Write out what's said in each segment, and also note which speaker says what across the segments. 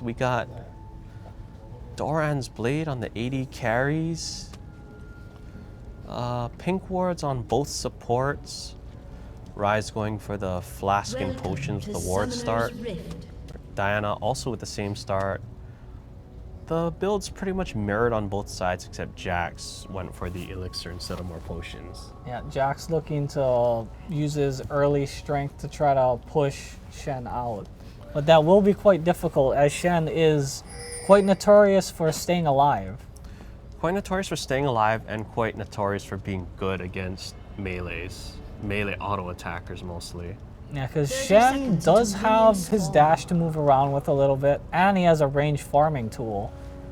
Speaker 1: first. We got Doran's Blade on the 80 carries. Pink wards on both supports. Rise going for the flask and potions with the ward start. Diana also with the same start. The build's pretty much mirrored on both sides, except Jax went for the elixir instead of more potions.
Speaker 2: Yeah, Jax looking to use his early strength to try to push Shen out. But that will be quite difficult, as Shen is quite notorious for staying alive.
Speaker 1: Quite notorious for staying alive and quite notorious for being good against melees. Melee auto attackers mostly.
Speaker 2: Yeah, because Shen does have his dash to move around with a little bit, and he has a range farming tool.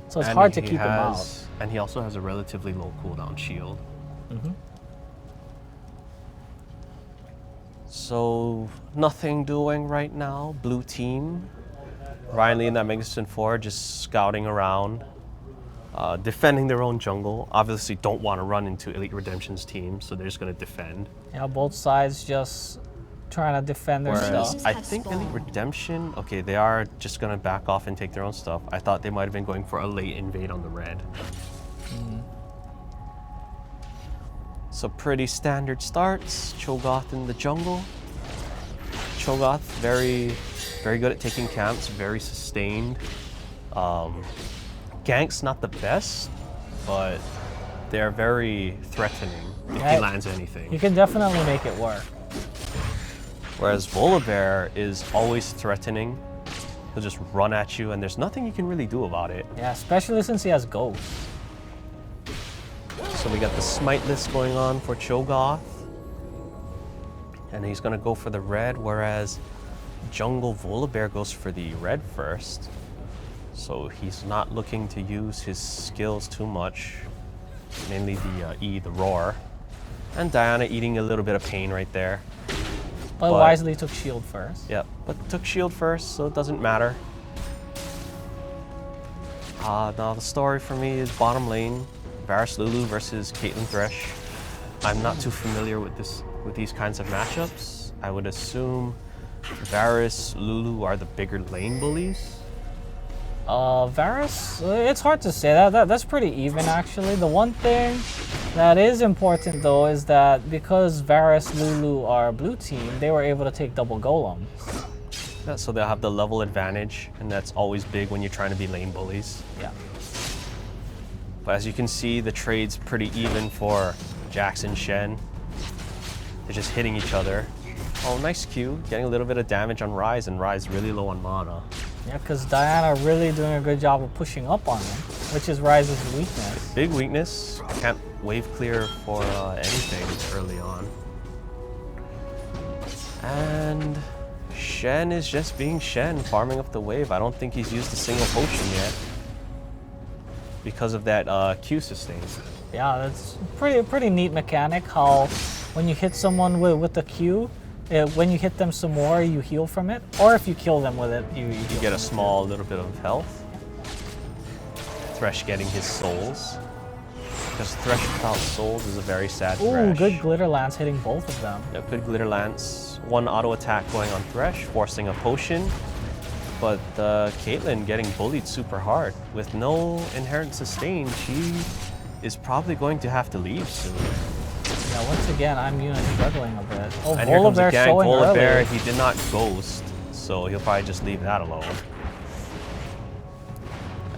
Speaker 2: So it's hard to keep him out.
Speaker 1: And he also has a relatively low cooldown shield. So nothing doing right now. Blue team. Ryan Lee and that Magnificent Four just scouting around. Defending their own jungle. Obviously don't want to run into Elite Redemption's team, so they're just going to defend.
Speaker 2: Yeah, both sides just trying to defend their
Speaker 1: Whereas
Speaker 2: stuff.
Speaker 1: I think Elite Redemption, okay, they are just going to back off and take their own stuff. I thought they might have been going for a late invade on the red. So pretty standard starts. Cho'Gath in the jungle. Cho'Gath very good at taking camps, very sustained. Gank's not the best, but they're very threatening if he lands anything.
Speaker 2: You can definitely make it work.
Speaker 1: Whereas Volibear is always threatening. He'll just run at you and there's nothing you can really do about it.
Speaker 2: Yeah, especially since he has Ghost.
Speaker 1: So we got the smite list going on for Cho'Gath. And he's gonna go for the red, whereas Jungle Volibear goes for the red first. So he's not looking to use his skills too much. Mainly the E, the roar. And Diana eating a little bit of pain right there.
Speaker 2: But wisely took shield first.
Speaker 1: Yep, but took shield first, so it doesn't matter. Now the story for me is bottom lane. Varus Lulu versus Caitlyn Thresh. I'm not too familiar with these kinds of matchups. I would assume Varus, Lulu are the bigger lane bullies.
Speaker 2: Varus, it's hard to say that's pretty even actually. The one thing that is important though is that because Varus, Lulu are blue team, they were able to take double golems.
Speaker 1: Yeah, so they'll have the level advantage, and that's always big when you're trying to be lane bullies.
Speaker 2: Yeah.
Speaker 1: But as you can see, the trade's pretty even for Jax and Shen. They're just hitting each other. Oh, nice Q, getting a little bit of damage on Rise, and Rise really low on mana.
Speaker 2: Yeah, because Diana really doing a good job of pushing up on him, which is Rise's weakness.
Speaker 1: Big weakness. Can't wave clear for anything early on. And Shen is just being Shen, farming up the wave. I don't think he's used a single potion yet because of that Q sustain.
Speaker 2: Yeah, that's pretty neat mechanic how when you hit someone with the Q, when you hit them some more, you heal from it. Or if you kill them with it, you
Speaker 1: get a small little bit of health. Thresh getting his souls. Because Thresh without souls is a very sad Thresh.
Speaker 2: Ooh, good Glitter Lance hitting both of them.
Speaker 1: Yeah, good Glitter Lance. One auto attack going on Thresh, forcing a potion. But Caitlyn getting bullied super hard. With no inherent sustain, she is probably going to have to leave soon.
Speaker 2: Yeah, once again, Imuna struggling a bit. Oh,
Speaker 1: and here comes the
Speaker 2: Volibear
Speaker 1: gank.
Speaker 2: showing
Speaker 1: Volibear,
Speaker 2: early.
Speaker 1: he did not ghost, so he'll probably just leave that alone.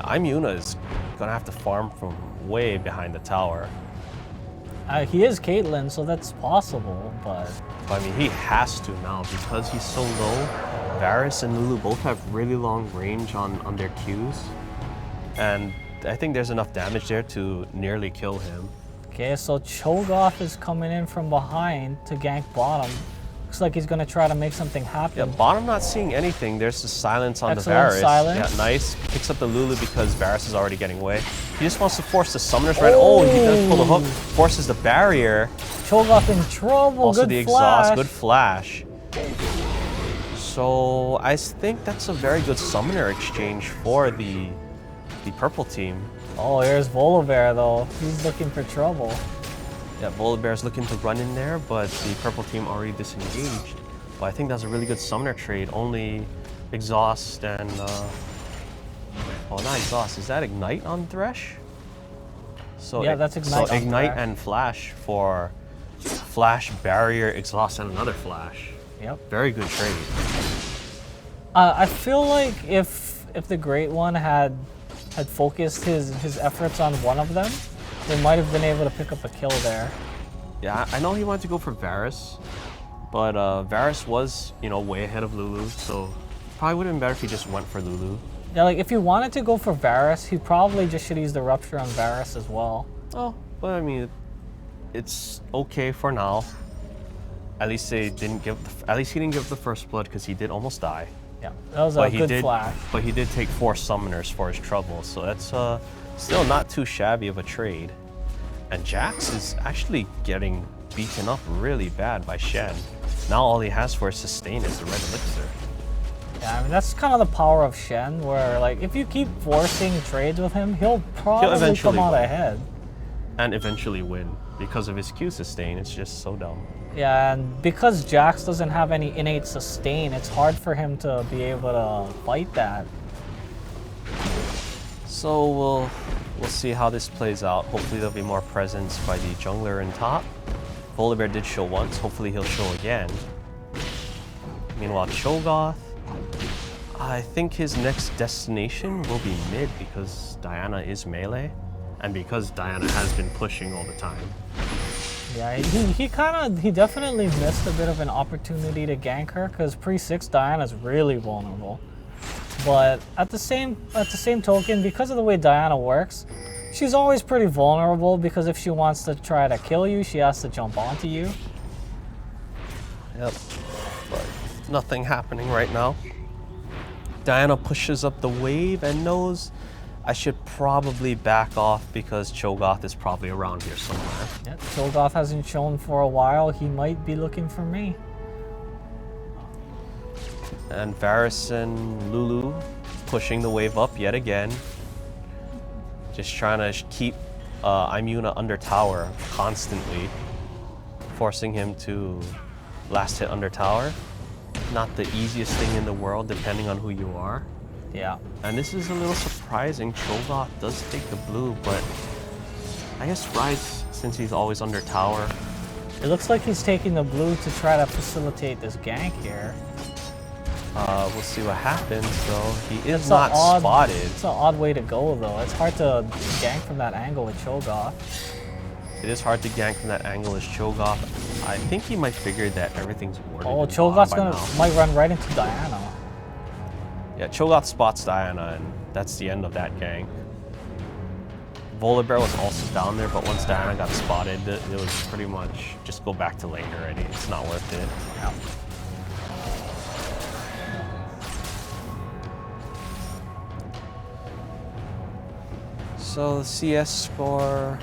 Speaker 1: Imuna is gonna have to farm from way behind the tower.
Speaker 2: He is Caitlyn, so that's possible, but
Speaker 1: I mean, he has to now because he's so low. Varus and Lulu both have really long range on their Qs, and I think there's enough damage there to nearly kill him.
Speaker 2: okay, so Cho'Gath is coming in from behind to gank bottom. Looks like he's gonna try to make something happen.
Speaker 1: Yeah, bottom not seeing anything. There's the silence on
Speaker 2: Excellent
Speaker 1: the Varus.
Speaker 2: silence.
Speaker 1: Yeah, nice. Picks up the Lulu because Varus is already getting away. He just wants to force the summoners right. Oh, he does pull the hook. Forces the barrier.
Speaker 2: Cho'Gath in trouble.
Speaker 1: Also
Speaker 2: good
Speaker 1: the
Speaker 2: flash.
Speaker 1: exhaust. Good flash. So I think that's a very good summoner exchange for the purple team.
Speaker 2: Oh, here's Volibear though. He's looking for trouble.
Speaker 1: Yeah, Volibear's looking to run in there, but the purple team already disengaged. But I think that's a really good summoner trade. Only exhaust and Oh, not exhaust. Is that ignite on Thresh? So
Speaker 2: Yeah, that's ignite
Speaker 1: So
Speaker 2: on
Speaker 1: ignite
Speaker 2: Thresh.
Speaker 1: and flash for flash, barrier, exhaust, and another flash.
Speaker 2: Yep.
Speaker 1: Very good trade.
Speaker 2: I feel like if the Great One had focused his efforts on one of them, they might have been able to pick up a kill there.
Speaker 1: Yeah, I know he wanted to go for Varus, but Varus was, way ahead of Lulu, so probably would have been better if he just went for Lulu.
Speaker 2: Yeah, like if he wanted to go for Varus, he probably just should use the Rupture on Varus as well.
Speaker 1: Oh, but I mean, it's okay for now. At least they didn't give. At least he didn't give the first blood because he did almost die.
Speaker 2: Yeah, that was a good flash.
Speaker 1: But he did take 4 summoners for his trouble, so that's still not too shabby of a trade. And Jax is actually getting beaten up really bad by Shen. Now all he has for his sustain is the red elixir.
Speaker 2: Yeah, I mean that's kind of the power of Shen, where like if you keep forcing trades with him, he'll probably
Speaker 1: eventually
Speaker 2: come out
Speaker 1: win.
Speaker 2: ahead.
Speaker 1: And eventually win because of his Q sustain. It's just so dumb.
Speaker 2: Yeah, and because Jax doesn't have any innate sustain, it's hard for him to be able to fight that.
Speaker 1: So we'll see how this plays out. Hopefully there'll be more presence by the jungler in top. Volibear did show once. Hopefully he'll show again. Meanwhile, Cho'Gath, I think his next destination will be mid because Diana is melee, and because Diana has been pushing all the time.
Speaker 2: Yeah, he definitely missed a bit of an opportunity to gank her because pre-6 Diana's really vulnerable. But at the same token, because of the way Diana works, she's always pretty vulnerable because if she wants to try to kill you, she has to jump onto you.
Speaker 1: Yep, but nothing happening right now. Diana pushes up the wave and knows I should probably back off because Cho'Gath is probably around here somewhere.
Speaker 2: Yeah, Cho'Gath hasn't shown for a while. He might be looking for me.
Speaker 1: And Varus and Lulu pushing the wave up yet again. Just trying to keep Imuna under tower constantly. Forcing him to last hit under tower. Not the easiest thing in the world depending on who you are.
Speaker 2: Yeah.
Speaker 1: And this is a little surprising. Cho'Gath does take the blue, but I guess Ryze, since he's always under tower.
Speaker 2: It looks like he's taking the blue to try to facilitate this gank here.
Speaker 1: We'll see what happens, though. He is
Speaker 2: It's
Speaker 1: not spotted.
Speaker 2: It's an odd way to go, though. It's hard to gank from that angle with Cho'Gath.
Speaker 1: It is hard to gank from that angle as Cho'Gath. I think he might figure that everything's warded.
Speaker 2: Oh,
Speaker 1: in
Speaker 2: Cho'Gath's
Speaker 1: bottom by now.
Speaker 2: might run right into Diana.
Speaker 1: Yeah, Cho'Gath spots Diana, and that's the end of that gang. Volibear was also down there, but once Diana got spotted, it was pretty much just go back to lane already. It's not worth it.
Speaker 2: Yeah.
Speaker 1: So the CS score,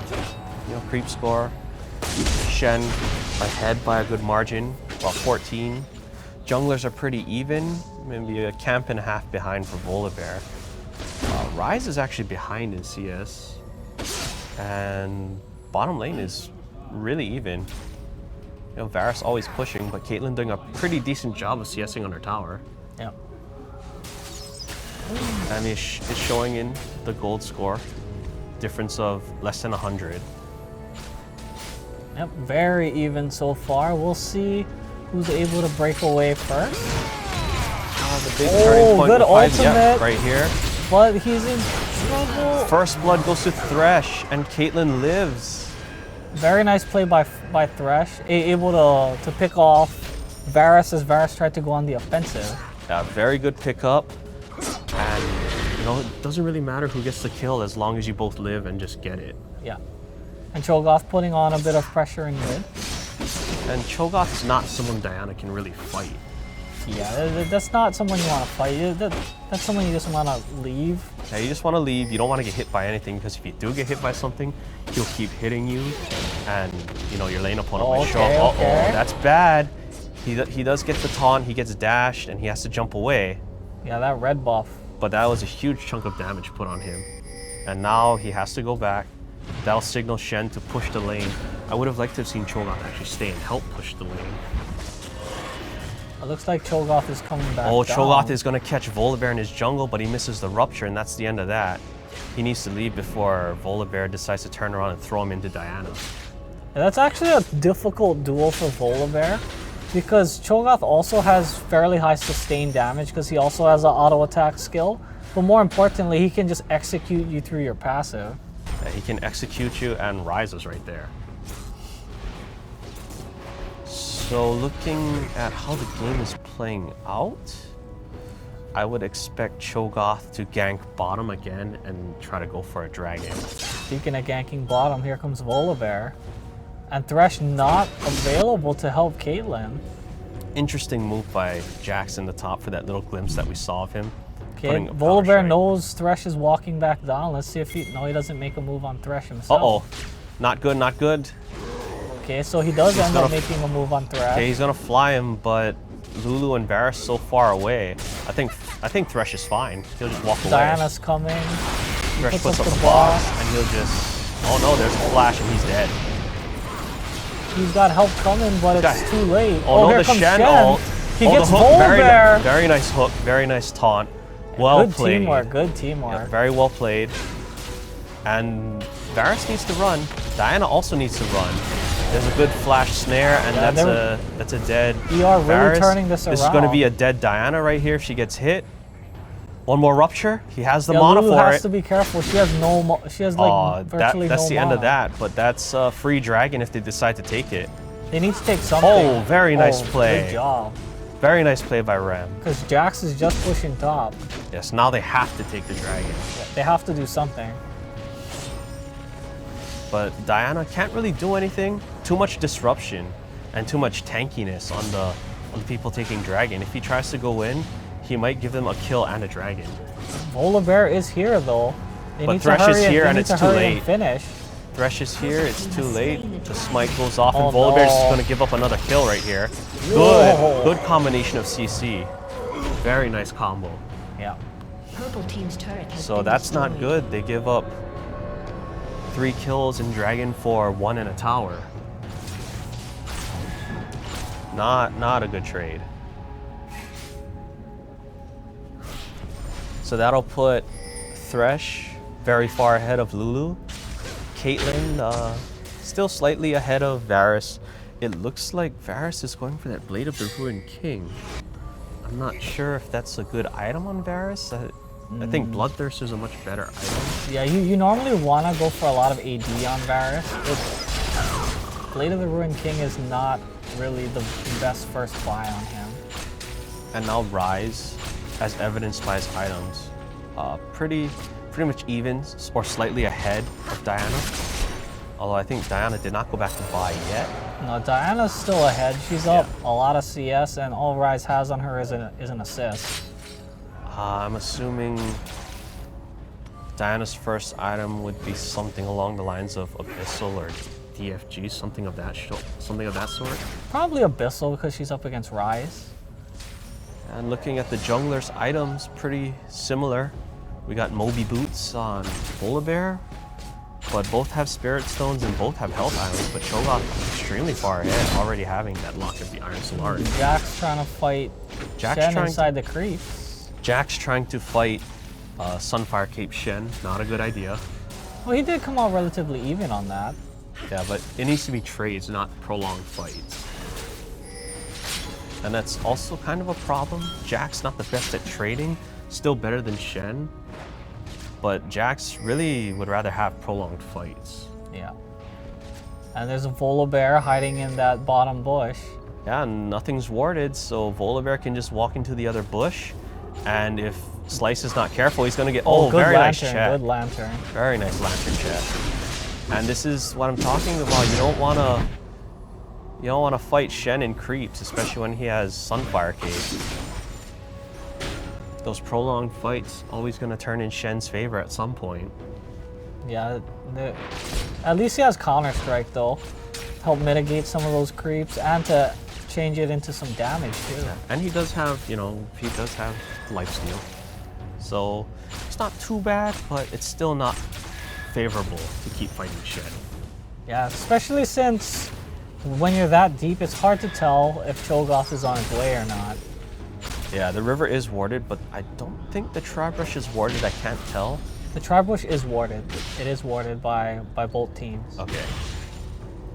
Speaker 1: creep score. Shen ahead by a good margin, about 14. Junglers are pretty even, maybe a camp and a half behind for Volibear. Ryze is actually behind in CS, and bottom lane is really even. Varus always pushing, but Caitlyn doing a pretty decent job of CSing on her tower.
Speaker 2: Yeah.
Speaker 1: And it's showing in the gold score, difference of less than 100.
Speaker 2: Yep, very even so far. We'll see who's able to break away first.
Speaker 1: The big turning point
Speaker 2: good
Speaker 1: with Ryze,
Speaker 2: ultimate.
Speaker 1: yeah, right here.
Speaker 2: But he's in trouble.
Speaker 1: First blood goes to Thresh, and Caitlyn lives.
Speaker 2: Very nice play by Thresh. Able to pick off Varus as Varus tried to go on the offensive.
Speaker 1: Yeah, very good pickup. And, it doesn't really matter who gets the kill as long as you both live and just get it.
Speaker 2: Yeah. And Cho'Gath putting on a bit of pressure in mid.
Speaker 1: And Cho'Gath's not someone Diana can really fight.
Speaker 2: Yeah, that's not someone you want to fight. That's someone you just want to leave.
Speaker 1: Yeah, you just want to leave. You don't want to get hit by anything, because if you do get hit by something, he'll keep hitting you. And, your lane opponent might show up.
Speaker 2: Okay.
Speaker 1: Uh-oh, that's bad. He does get the taunt, he gets dashed, and he has to jump away.
Speaker 2: Yeah, that red buff.
Speaker 1: But that was a huge chunk of damage put on him. And now he has to go back. That'll signal Shen to push the lane. I would have liked to have seen Cho'Gath actually stay and help push the lane.
Speaker 2: It looks like Cho'Gath is coming back
Speaker 1: Oh,
Speaker 2: down.
Speaker 1: Cho'Gath is going to catch Volibear in his jungle, but he misses the Rupture, and that's the end of that. He needs to leave before Volibear decides to turn around and throw him into Diana.
Speaker 2: Yeah, that's actually a difficult duel for Volibear, because Cho'Gath also has fairly high sustained damage because he also has an auto attack skill. But more importantly, he can just execute you through your passive.
Speaker 1: Yeah, he can execute you and rises right there. So looking at how the game is playing out, I would expect Cho'Gath to gank bottom again and try to go for a dragon.
Speaker 2: Speaking of ganking bottom, here comes Volibear. And Thresh not available to help Caitlyn.
Speaker 1: Interesting move by Jax in the top for that little glimpse that we saw of him.
Speaker 2: Okay, Volibear knows Thresh is walking back down. Let's see if he... No, he doesn't make a move on Thresh himself.
Speaker 1: Uh-oh. Not good, not good.
Speaker 2: Okay, so he does end up making a move on Thresh.
Speaker 1: Okay, he's gonna fly him, but Lulu and Varus so far away. I think Thresh is fine. He'll just walk away.
Speaker 2: Diana's coming.
Speaker 1: Thresh puts up the boss, and he'll just... Oh no, there's a flash and he's dead.
Speaker 2: He's got help coming, but it's too late.
Speaker 1: Oh, no,
Speaker 2: here
Speaker 1: the
Speaker 2: comes
Speaker 1: Shen.
Speaker 2: Shen. He gets
Speaker 1: the hook.
Speaker 2: Volibear.
Speaker 1: Very nice hook, very nice taunt. Well
Speaker 2: Good
Speaker 1: played.
Speaker 2: teamwork, good teamwork.
Speaker 1: Yeah, very well played. And Varus needs to run. Diana also needs to run. There's a good flash snare, and that's a dead
Speaker 2: ER really
Speaker 1: Varus.
Speaker 2: turning this around.
Speaker 1: This is going to be a dead Diana right here if she gets hit. One more Rupture. He has the
Speaker 2: yeah,
Speaker 1: mana
Speaker 2: Lulu
Speaker 1: for
Speaker 2: has
Speaker 1: it.
Speaker 2: to be careful. She has no. She has like virtually
Speaker 1: that's
Speaker 2: no
Speaker 1: the
Speaker 2: mana.
Speaker 1: end of that. But that's a free dragon if they decide to take it.
Speaker 2: They need to take something.
Speaker 1: Oh, very nice play.
Speaker 2: Good job.
Speaker 1: Very nice play by Rem.
Speaker 2: Because Jax is just pushing top.
Speaker 1: Yes, now they have to take the dragon.
Speaker 2: They have to do something.
Speaker 1: But Diana can't really do anything. Too much disruption and too much tankiness on the people taking dragon. If he tries to go in, he might give them a kill and a dragon.
Speaker 2: Volibear is here though. They
Speaker 1: But
Speaker 2: need
Speaker 1: Thresh
Speaker 2: to hurry
Speaker 1: is here and
Speaker 2: they need
Speaker 1: it's
Speaker 2: to
Speaker 1: too
Speaker 2: hurry
Speaker 1: late.
Speaker 2: and finish.
Speaker 1: Thresh is here, it's too late. The smite goes off
Speaker 2: Oh,
Speaker 1: and Volibear's
Speaker 2: no.
Speaker 1: just going to give up another kill right here.
Speaker 2: Whoa.
Speaker 1: Good combination of CC. Very nice combo.
Speaker 2: Yeah.
Speaker 3: Purple team's turret has
Speaker 1: So
Speaker 3: been
Speaker 1: that's not
Speaker 3: destroyed.
Speaker 1: good. They give up 3 kills in Dragon for 1 in a tower. Not a good trade. So that'll put Thresh very far ahead of Lulu. Caitlyn still slightly ahead of Varus. It looks like Varus is going for that Blade of the Ruined King. I'm not sure if that's a good item on Varus. I think Bloodthirster is a much better item.
Speaker 2: Yeah, you normally want to go for a lot of AD on Varus. Blade of the Ruined King is not really the best first buy on him.
Speaker 1: And now Rise, as evidenced by his items, pretty much even or slightly ahead of Diana. Although I think Diana did not go back to buy yet.
Speaker 2: No, Diana's still ahead. She's up a lot of CS, and all Rise has on her is an assist.
Speaker 1: I'm assuming Diana's first item would be something along the lines of Abyssal or DFG, something of that sort.
Speaker 2: Probably Abyssal because she's up against Rise.
Speaker 1: And looking at the jungler's items, pretty similar. We got Moby Boots on Volibear, but both have Spirit Stones and both have Health Islands, but Cho'Gath extremely far ahead, already having that Lock of the Iron Solaris.
Speaker 2: Jax trying to fight Shen inside the creeps.
Speaker 1: Jax trying to fight Sunfire Cape Shen, not a good idea.
Speaker 2: Well, he did come out relatively even on that.
Speaker 1: Yeah, but it needs to be trades, not prolonged fights. And that's also kind of a problem. Jax not the best at trading, still better than Shen. But Jax really would rather have prolonged fights.
Speaker 2: Yeah. And there's a Volibear hiding in that bottom bush.
Speaker 1: Yeah, and nothing's warded, so Volibear can just walk into the other bush. And if Slice is not careful, he's gonna get,
Speaker 2: good
Speaker 1: very nice
Speaker 2: lantern,
Speaker 1: chat.
Speaker 2: good lantern.
Speaker 1: Very nice lantern chat. And this is what I'm talking about. You don't wanna fight Shen in creeps, especially when he has Sunfire Cape. Those prolonged fights always gonna turn in Shen's favor at some point.
Speaker 2: Yeah, at least he has Counter Strike though. Help mitigate some of those creeps and to change it into some damage too.
Speaker 1: And he does have, lifesteal. So it's not too bad, but it's still not favorable to keep fighting Shen.
Speaker 2: Yeah, especially since when you're that deep, it's hard to tell if Cho'Gath is on his way or not.
Speaker 1: Yeah, the river is warded, but I don't think the Tribe Rush is warded. I can't tell.
Speaker 2: The Tribe Bush is warded. It is warded by both teams.
Speaker 1: Okay.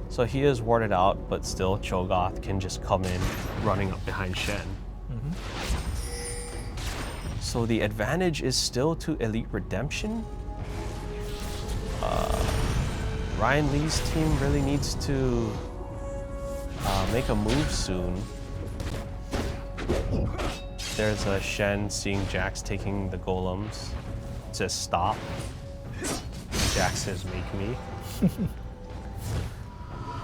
Speaker 1: So he is warded out, but still Cho'Gath can just come in running up behind Shen. So the advantage is still to Elite Redemption. Ryan Lee's team really needs to make a move soon. There's a Shen seeing Jax taking the golems. It says stop. Jax says make me.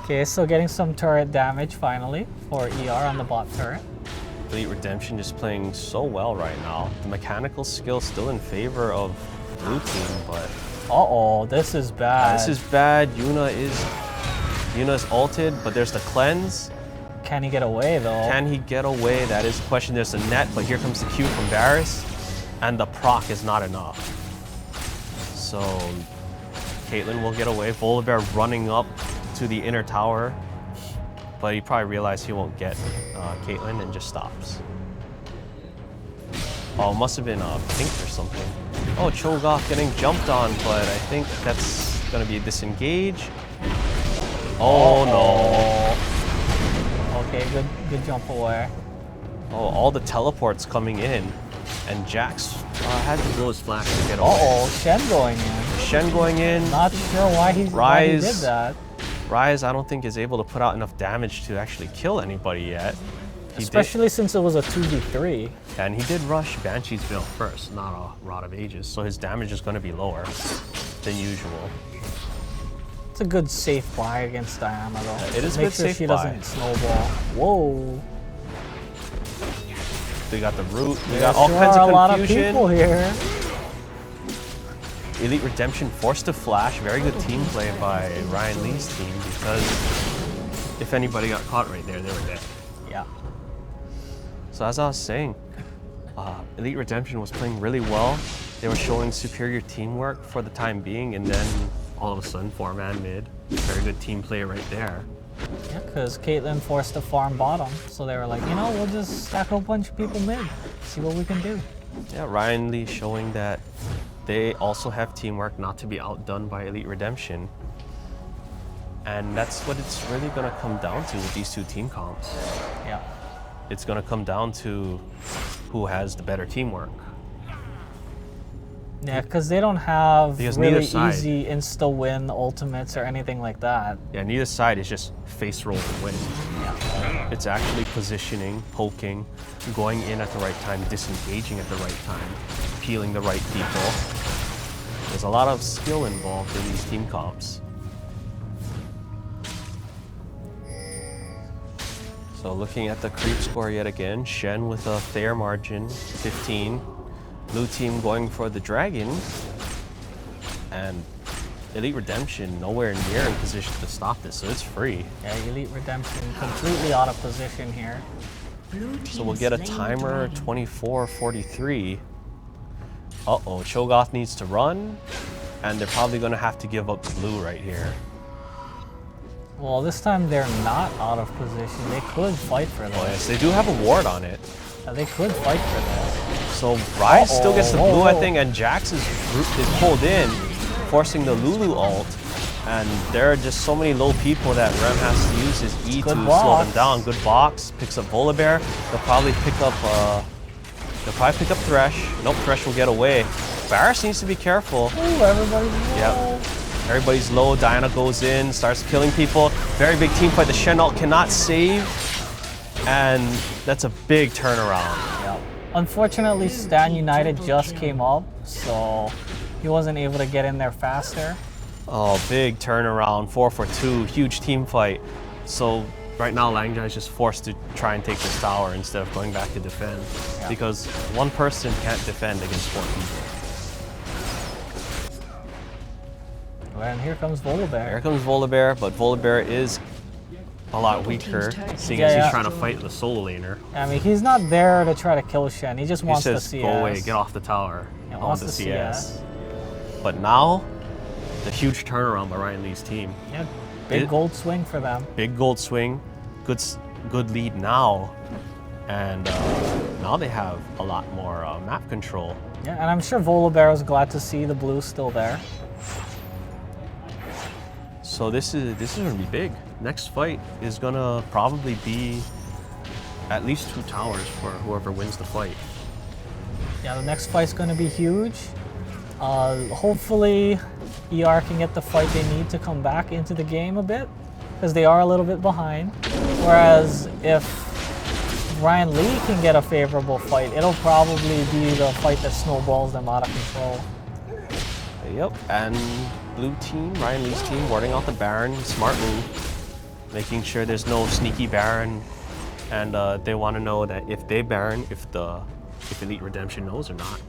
Speaker 2: Okay, so getting some turret damage finally for ER on the bot turret.
Speaker 1: Elite Redemption just playing so well right now. The mechanical skill still in favor of blue team, but
Speaker 2: Uh-oh, this is bad.
Speaker 1: this is bad. Yuna's ulted, but there's the cleanse.
Speaker 2: Can he get away though?
Speaker 1: Can he get away? That is the question. There's a net, but here comes the Q from Varus, and the proc is not enough. So Caitlyn will get away. Volibear running up to the inner tower, but he probably realized he won't get Caitlyn and just stops. Oh, it must have been pink or something. Oh, Cho'Gath getting jumped on, but I think that's gonna be a disengage. Oh no.
Speaker 2: Okay, good jump away.
Speaker 1: Oh, all the teleports coming in, and Jax had to blow his flash to get away.
Speaker 2: Uh-oh, Shen going in.
Speaker 1: Shen going in.
Speaker 2: Not sure why he did
Speaker 1: Ryze.
Speaker 2: that.
Speaker 1: Ryze, I don't think is able to put out enough damage to actually kill anybody yet. He
Speaker 2: Especially since it was a 2v3.
Speaker 1: did, and he did rush Banshee's Veil first, not a Rod of Ages, so his damage is going to be lower than usual.
Speaker 2: It's a good safe buy against Diana though.
Speaker 1: It is a
Speaker 2: Make
Speaker 1: good
Speaker 2: sure
Speaker 1: safe
Speaker 2: she
Speaker 1: buy.
Speaker 2: doesn't snowball. Whoa.
Speaker 1: We got the root, we
Speaker 2: There
Speaker 1: got all
Speaker 2: sure
Speaker 1: kinds
Speaker 2: are
Speaker 1: of
Speaker 2: a lot of
Speaker 1: confusion.
Speaker 2: people here.
Speaker 1: Elite Redemption forced to flash. Very good team play by Ryan Lee's team, because if anybody got caught right there, they were dead.
Speaker 2: Yeah.
Speaker 1: So as I was saying, Elite Redemption was playing really well. They were showing superior teamwork for the time being, and then all of a sudden, 4-man mid. Very good team play right there.
Speaker 2: Yeah, because Caitlyn forced to farm bottom, so they were like, you know, we'll just stack a bunch of people mid, see what we can do.
Speaker 1: Yeah, Ryan Lee showing that they also have teamwork, not to be outdone by Elite Redemption. And that's what it's really going to come down to with these two team comps.
Speaker 2: Yeah.
Speaker 1: It's going to come down to who has the better teamwork.
Speaker 2: Yeah, because they don't have
Speaker 1: Because neither
Speaker 2: really
Speaker 1: side-
Speaker 2: easy insta-win ultimates or anything like that.
Speaker 1: Yeah, neither side is just face roll to win.
Speaker 2: Yeah.
Speaker 1: It's actually positioning, poking, going in at the right time, disengaging at the right time, peeling the right people. There's a lot of skill involved in these team comps. So looking at the creep score yet again, Shen with a fair margin, 15. Blue team going for the dragon. And Elite Redemption nowhere near in position to stop this, so it's free.
Speaker 2: Yeah, Elite Redemption completely out of position here.
Speaker 3: Blue team
Speaker 1: So we'll get a
Speaker 3: slain
Speaker 1: timer
Speaker 3: dragon.
Speaker 1: 24:43. Uh-oh, Cho'Gath needs to run, and they're probably gonna have to give up blue right here.
Speaker 2: Well, this time they're not out of position. They could fight for
Speaker 1: Oh
Speaker 2: this.
Speaker 1: yes, they do have a ward on it.
Speaker 2: They could fight for this.
Speaker 1: So Ryze still gets the
Speaker 2: Uh-oh,
Speaker 1: blue, I
Speaker 2: whoa.
Speaker 1: think, and Jax is pulled in, forcing the Lulu ult. And there are just so many low people that Rem has to use his E to
Speaker 2: Good
Speaker 1: slow
Speaker 2: box.
Speaker 1: them down. Good box, picks up Volibear. They'll probably pick up Thresh. Nope, Thresh will get away. Varus needs to be careful.
Speaker 2: Ooh, everybody's low.
Speaker 1: Yep. Everybody's low. Diana goes in, starts killing people. Very big team fight. The Shen ult cannot save. And that's a big turnaround.
Speaker 2: Yeah. Unfortunately, Stan United just came up, so he wasn't able to get in there faster.
Speaker 1: Oh, big turnaround. 4-for-2. Huge team fight. So right now, Langjai is just forced to try and take this tower instead of going back to defend.
Speaker 2: Yeah.
Speaker 1: Because one person can't defend against 4 people.
Speaker 2: And here comes Volibear.
Speaker 1: Here comes Volibear, but Volibear is a lot weaker, seeing
Speaker 2: Yeah,
Speaker 1: as
Speaker 2: yeah.
Speaker 1: he's trying to fight the solo laner.
Speaker 2: I mean, he's not there to try to kill Shen. He just
Speaker 1: He
Speaker 2: wants the
Speaker 1: says,
Speaker 2: CS.
Speaker 1: go away, get off the tower.
Speaker 2: Yeah,
Speaker 1: I want
Speaker 2: wants
Speaker 1: the
Speaker 2: the
Speaker 1: CS. But now, the huge turnaround by Ryan Lee's team.
Speaker 2: Yeah, Big gold swing for them.
Speaker 1: Big gold swing, good lead now, and now they have a lot more map control.
Speaker 2: Yeah, and I'm sure Volibear's glad to see the blue still there.
Speaker 1: So this is gonna be big. Next fight is gonna probably be at least 2 towers for whoever wins the fight.
Speaker 2: Yeah, the next fight's going to be huge. Hopefully, ER can get the fight they need to come back into the game a bit, because they are a little bit behind. Whereas if Ryan Lee can get a favorable fight, it'll probably be the fight that snowballs them out of control.
Speaker 1: Yep, and blue team, Ryan Lee's team, warding out the Baron, smart move, making sure there's no sneaky Baron, and they want to know that if they Baron, if Elite Redemption knows or not.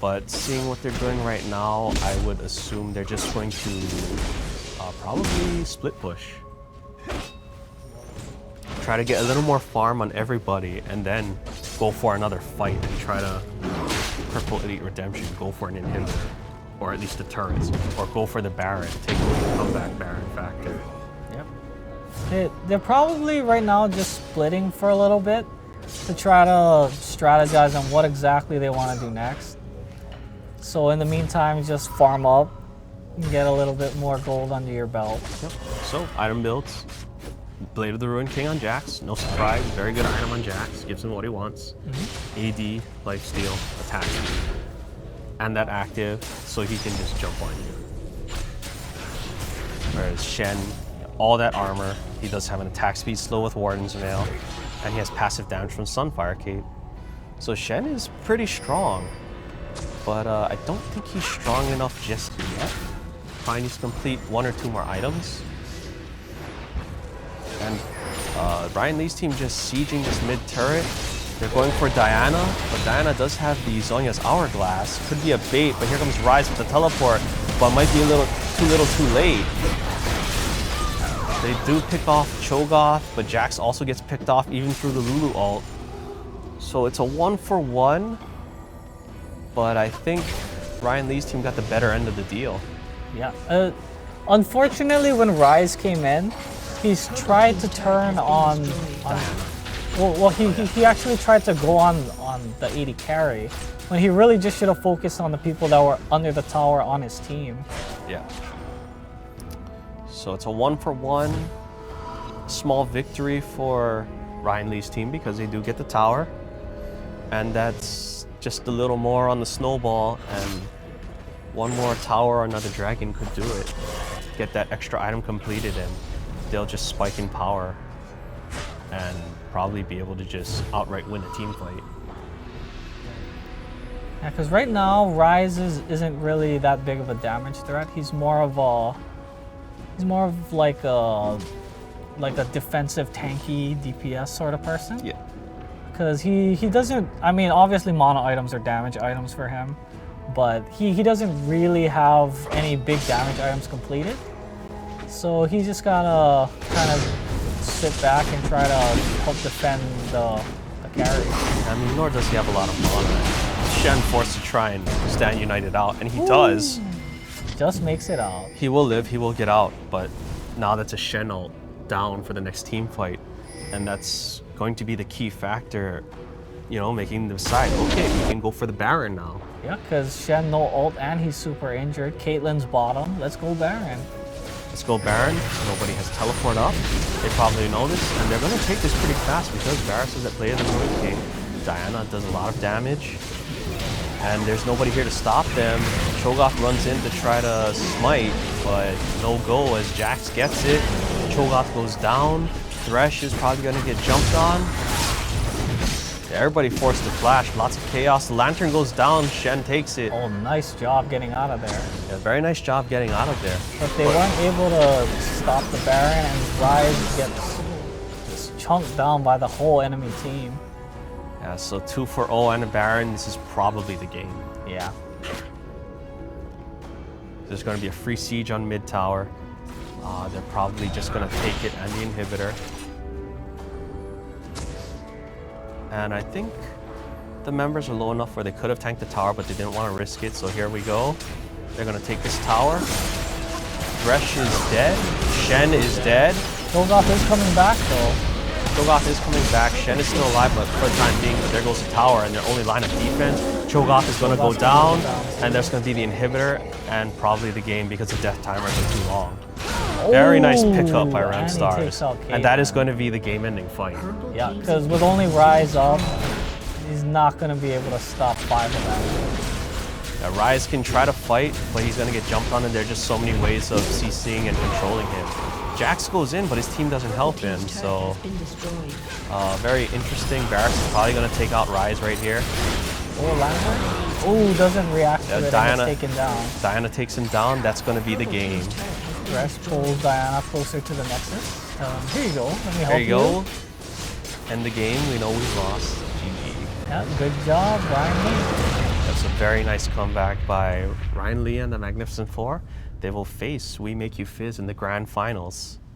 Speaker 1: But seeing what they're doing right now, I would assume they're just going to probably split push. Try to get a little more farm on everybody, and then go for another fight and try to purple Elite Redemption, go for an inhibitor, or at least the turrets, or go for the Baron, take away the comeback Baron factor.
Speaker 2: Yep. They're probably right now just splitting for a little bit to try to strategize on what exactly they want to do next. So in the meantime, just farm up and get a little bit more gold under your belt.
Speaker 1: Yep. So item builds. Blade of the Ruined King on Jax, no surprise, very good item on Jax, gives him what he wants. AD, lifesteal, attack, and that active, so he can just jump on you. Whereas Shen, all that armor, he does have an attack speed slow with Warden's Mail, and he has passive damage from Sunfire Cape. So Shen is pretty strong, but I don't think he's strong enough just yet. Probably needs to complete 1 or 2 more items. And Ryan Lee's team just sieging this mid turret. They're going for Diana, but Diana does have the Zhonya's Hourglass. Could be a bait, but here comes Ryze with the teleport, but might be a little too late. They do pick off Cho'Gath, but Jax also gets picked off even through the Lulu ult. So it's a 1-for-1, but I think Ryan Lee's team got the better end of the deal.
Speaker 2: Yeah. Unfortunately, when Ryze came in, he's tried to turn on he actually tried to go on the AD carry, when he really just should have focused on the people that were under the tower on his team.
Speaker 1: Yeah. So it's a 1-for-1, small victory for Ryan Lee's team because they do get the tower, and that's just a little more on the snowball, and one more tower or another dragon could do it. Get that extra item completed, and they'll just spike in power and probably be able to just outright win a team fight.
Speaker 2: Yeah, because right now Ryze isn't really that big of a damage threat. He's more of like a defensive tanky DPS sort of person.
Speaker 1: Yeah.
Speaker 2: Because he doesn't, I mean, obviously mono items are damage items for him, but he doesn't really have any big damage items completed. So he just gotta kind of sit back and try to help defend the carry.
Speaker 1: I mean, nor does he have a lot of mana. Shen forced to try and stand United out, and he does.
Speaker 2: Just makes it out.
Speaker 1: He will live, he will get out, but now that's a Shen ult down for the next team fight, and that's going to be the key factor, you know, making them decide, okay, we can go for the Baron now.
Speaker 2: Yeah, because Shen no ult and he's super injured. Caitlyn's bottom. Let's go Baron.
Speaker 1: Let's go Baron. Nobody has teleport up. They probably know this, and they're going to take this pretty fast because Varus is at play of the Ruined King. Diana does a lot of damage, and there's nobody here to stop them. Cho'Gath runs in to try to smite, but no go as Jax gets it. Cho'Gath goes down. Thresh is probably going to get jumped on. Yeah, everybody forced to flash. Lots of chaos. The Lantern goes down. Shen takes it.
Speaker 2: Oh, nice job getting out of there.
Speaker 1: Yeah, very nice job getting out of there.
Speaker 2: But they weren't able to stop the Baron, and Ryze gets just chunked down by the whole enemy team.
Speaker 1: Yeah, so 2-for-0 and a Baron. This is probably the game.
Speaker 2: Yeah.
Speaker 1: There's going to be a free siege on mid tower. They're probably just going to take it and the inhibitor. And I think the members are low enough where they could have tanked the tower, but they didn't want to risk it. So here we go. They're going to take this tower. Thresh is dead. Shen is dead.
Speaker 2: Cho'Gath is coming back though.
Speaker 1: Cho'Gath is coming back. Shen is still alive, but for the time being, there goes the tower and their only line of defense. Cho'Gath is going to go
Speaker 2: Cho'Gath's
Speaker 1: down,
Speaker 2: gonna go down.
Speaker 1: and there's going to be the inhibitor and probably the game because the death timers are too long. Very nice pickup by
Speaker 2: Ooh, and he
Speaker 1: Ramstars.
Speaker 2: takes out
Speaker 1: And that is
Speaker 2: K-Man.
Speaker 1: going to be the game-ending fight.
Speaker 3: Purple
Speaker 2: Yeah,
Speaker 3: team's
Speaker 2: because with only Rise up, he's not going to be able to stop 5 of them.
Speaker 1: Ryze can try to fight, but he's going to get jumped on, and there are just so many ways of CCing and controlling him. Jax goes in, but his team doesn't help him,
Speaker 3: turret
Speaker 1: so
Speaker 3: has been destroyed.
Speaker 1: very interesting. Barracks is probably going to take out Ryze right here.
Speaker 2: Oh, Lambert? Oh, doesn't react to
Speaker 1: Yeah,
Speaker 2: it and
Speaker 1: Diana.
Speaker 2: gets taken down.
Speaker 1: Diana takes him down. That's going to be the
Speaker 3: Purple
Speaker 1: game.
Speaker 3: team's turret has been
Speaker 2: Thresh pulls Diana closer to the Nexus. Here you go. Let me help
Speaker 1: There you go. End the game. We know we lost. GG.
Speaker 2: Yeah, good job, Ryan Lee.
Speaker 1: That's a very nice comeback by Ryan Lee and the Magnificent Four. They will face We Make You Fizz in the grand finals.